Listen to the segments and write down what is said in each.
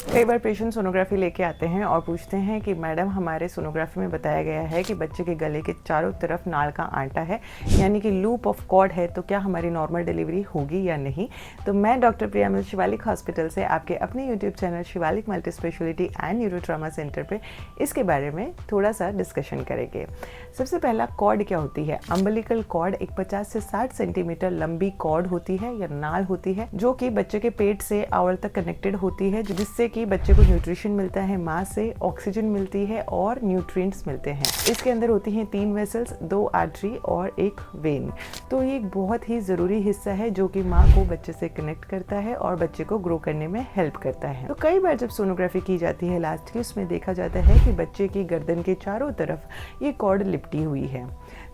कई बार patient sonography लेके आते हैं और पूछते हैं कि मैडम हमारे सोनोग्राफी में बताया गया है कि बच्चे के गले के चारों तरफ नाड़ का आंटा है, यानी कि लूप ऑफ कॉर्ड है, तो क्या हमारी नॉर्मल डिलीवरी होगी या नहीं। तो मैं डॉक्टर प्रिया मिल शिवालिक हॉस्पिटल से आपके अपने YouTube channel Shivalik multi speciality and neuro trauma centre पे इसके बारे में थोड़ा सा डिस्कशन करेंगे। सबसे पहला कॉर्ड क्या होती है। अम्बिलिकल कॉर्ड एक 50 से 60 सेंटीमीटर लंबी कॉर्ड होती है या नाल होती है, जो कि बच्चे के पेट से आवर तक कनेक्टेड होती है, जिससे कि बच्चे को न्यूट्रिशन मिलता है, मां से ऑक्सीजन मिलती है और न्यूट्रिएंट्स मिलते हैं। इसके अंदर होती हैं 3 वेसल्स, 2 आर्टरी और 1 वेन। तो ये एक बहुत ही ज़रूरी हिस्सा है जो कि माँ को बच्चे से कनेक्ट करता है और बच्चे को ग्रो करने में हेल्प करता है। तो कई बार जब सोनोग्राफी की जाती है लास्ट की, उसमें देखा जाता है कि बच्चे की गर्दन के चारों तरफ ये कॉर्ड लिपटी हुई है।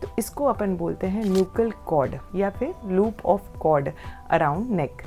तो इसको अपन बोलते हैं न्यूकल कॉर्ड या फिर loop of cord around neck.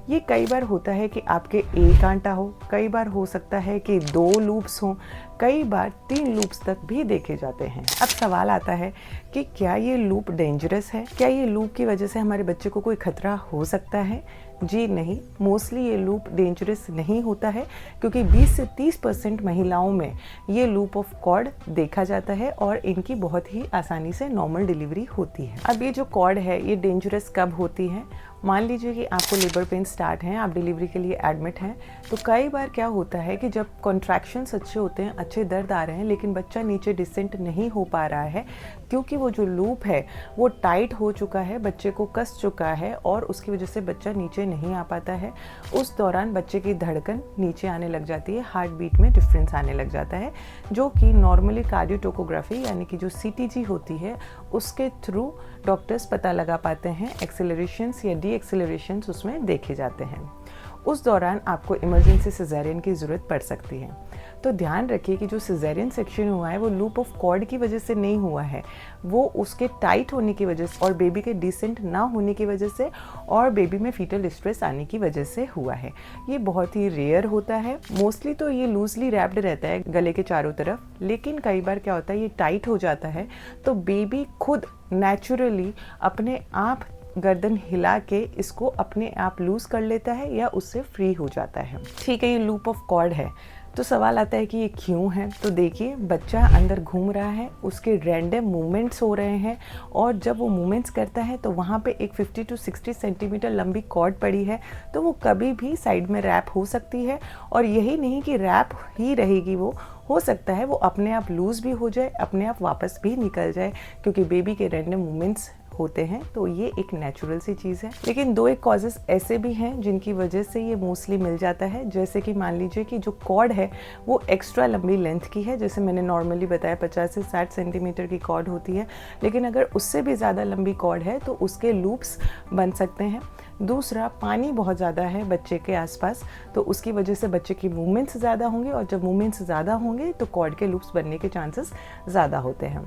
ये कई बार होता है कि आपके एक आंटा हो, कई बार हो सकता है कि 2 लूप्स हों, कई बार 3 लूप्स तक भी देखे जाते हैं। अब सवाल आता है कि क्या ये लूप डेंजरस है, क्या ये लूप की वजह से हमारे बच्चे को कोई खतरा हो सकता है। जी नहीं, मोस्टली ये लूप डेंजरस नहीं होता है, क्योंकि 20 से 30% महिलाओं में ये लूप ऑफ कॉर्ड देखा जाता है और इनकी बहुत ही आसानी से नॉर्मल डिलीवरी होती है। अब ये जो कॉर्ड है ये डेंजरस कब होती है। मान लीजिए कि आपको लेबर पेन स्टार्ट हैं, आप डिलीवरी के लिए एडमिट हैं, तो कई बार क्या होता है कि जब कॉन्ट्रैक्शंस अच्छे होते हैं, अच्छे दर्द आ रहे हैं, लेकिन बच्चा नीचे डिसेंट नहीं हो पा रहा है, क्योंकि वो जो लूप है वो टाइट हो चुका है, बच्चे को कस चुका है और उसकी वजह से बच्चा नीचे नहीं आ पाता है। उस दौरान बच्चे की धड़कन नीचे आने लग जाती है, हार्ट बीट में डिफरेंस आने लग जाता है, जो कि नॉर्मली कार्डियोटोकोग्राफी यानी कि जो CTG होती है उसके थ्रू डॉक्टर्स पता लगा पाते हैं। एक्सेलरेशंस या डी एक्सेलरेशंस उसमें देखे जाते हैं। उस दौरान आपको इमरजेंसी सिजेरियन की ज़रूरत पड़ सकती है। तो ध्यान रखिए कि जो सिजेरियन सेक्शन हुआ है वो लूप ऑफ कॉर्ड की वजह से नहीं हुआ है, वो उसके टाइट होने की वजह से और बेबी के डिसेंट ना होने की वजह से और बेबी में फीटल स्ट्रेस आने की वजह से हुआ है। ये बहुत ही रेयर होता है। मोस्टली तो ये लूजली रैप्ड रहता है गले के चारों तरफ, लेकिन कई बार क्या होता है ये टाइट हो जाता है, तो बेबी खुद नेचुरली अपने आप गर्दन हिला के इसको अपने आप लूज कर लेता है या उससे फ्री हो जाता है। ठीक है, ये लूप ऑफ कॉर्ड है। तो सवाल आता है कि ये क्यों है। तो देखिए, बच्चा अंदर घूम रहा है, उसके रैंडम मूवमेंट्स हो रहे हैं और जब वो मूवमेंट्स करता है तो वहाँ पे एक 50 to 60 सेंटीमीटर लंबी कॉर्ड पड़ी है, तो वो कभी भी साइड में रैप हो सकती है। और यही नहीं कि रैप ही रहेगी, वो हो सकता है वो अपने आप लूज़ भी हो जाए, अपने आप वापस भी निकल जाए, क्योंकि बेबी के रैंडम मूवमेंट्स होते हैं। तो ये एक नेचुरल सी चीज़ है। लेकिन 2 एक कॉजेस ऐसे भी हैं जिनकी वजह से ये मोस्टली मिल जाता है। जैसे कि मान लीजिए कि जो कॉर्ड है वो एक्स्ट्रा लंबी लेंथ की है, जैसे मैंने नॉर्मली बताया 50 से 60 सेंटीमीटर की कॉर्ड होती है, लेकिन अगर उससे भी ज़्यादा लंबी कॉर्ड है तो उसके लूप्स बन सकते हैं। दूसरा, पानी बहुत ज़्यादा है बच्चे के आसपास, तो उसकी वजह से बच्चे की मूवमेंट्स ज़्यादा होंगे और जब मूवमेंट्स ज़्यादा होंगे तो कॉर्ड के लूप्स बनने के चांसेस ज़्यादा होते हैं।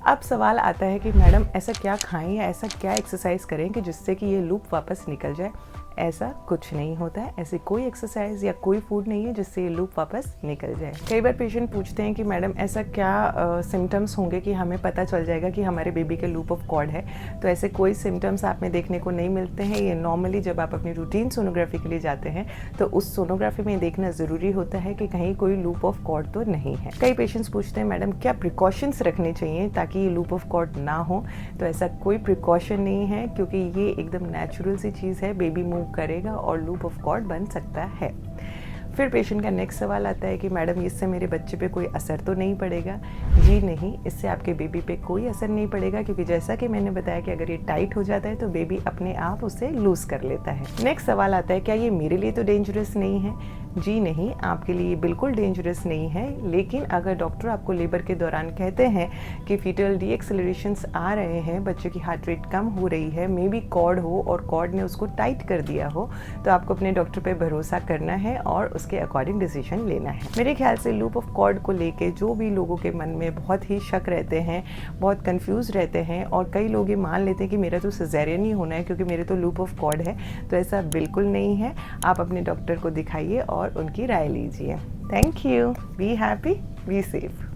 अब सवाल आता है कि मैडम ऐसा क्या खाएं या ऐसा क्या एक्सरसाइज करें कि जिससे कि ये लूप वापस निकल जाए। ऐसा कुछ नहीं होता है, ऐसी कोई एक्सरसाइज या कोई फूड नहीं है जिससे ये लूप वापस निकल जाए। कई बार पेशेंट पूछते हैं कि मैडम ऐसा क्या सिम्टम्स होंगे कि हमें पता चल जाएगा कि हमारे बेबी के लूप ऑफ कॉर्ड है। तो ऐसे कोई सिम्टम्स आप में देखने को नहीं मिलते हैं। ये नॉर्मली जब आप अपनी रूटीन सोनोग्राफी के लिए जाते हैं तो उस सोनोग्राफी में देखना ज़रूरी होता है कि कहीं कोई लूप ऑफ कॉर्ड तो नहीं है। कई पेशेंट्स पूछते हैं मैडम क्या प्रिकॉशंस रखने चाहिए ताकि ये लूप ऑफ कॉर्ड ना हो। तो ऐसा कोई प्रिकॉशन नहीं है, क्योंकि ये एकदम नेचुरल सी चीज़ है, बेबी मूव करेगा और लूप ऑफ कॉर्ड बन सकता है। फिर पेशेंट का नेक्स्ट सवाल आता है कि मैडम इससे मेरे बच्चे पे कोई असर तो नहीं पड़ेगा। जी नहीं, इससे आपके बेबी पे कोई असर नहीं पड़ेगा, क्योंकि जैसा कि मैंने बताया कि अगर ये टाइट हो जाता है तो बेबी अपने आप उसे लूज कर लेता है। नेक्स्ट सवाल आता है क्या ये मेरे लिए तो डेंजरस नहीं है। जी नहीं, आपके लिए बिल्कुल डेंजरस नहीं है, लेकिन अगर डॉक्टर आपको लेबर के दौरान कहते हैं कि फीटल डी एक्सेलरेशंस आ रहे हैं, बच्चे की हार्ट रेट कम हो रही है, मे बी कॉर्ड हो और कॉर्ड ने उसको टाइट कर दिया हो, तो आपको अपने डॉक्टर पे भरोसा करना है और उसके अकॉर्डिंग डिसीजन लेना है। मेरे ख्याल से लूप ऑफ कॉर्ड को लेके जो भी लोगों के मन में बहुत ही शक रहते हैं, बहुत कंफ्यूज रहते हैं और कई लोग ये मान लेते हैं कि मेरा तो सिजेरियन ही होना है क्योंकि मेरे तो लूप ऑफ कॉर्ड है, तो ऐसा बिल्कुल नहीं है। आप अपने डॉक्टर को दिखाइए और उनकी राय लीजिए। Thank you. Be happy, be safe.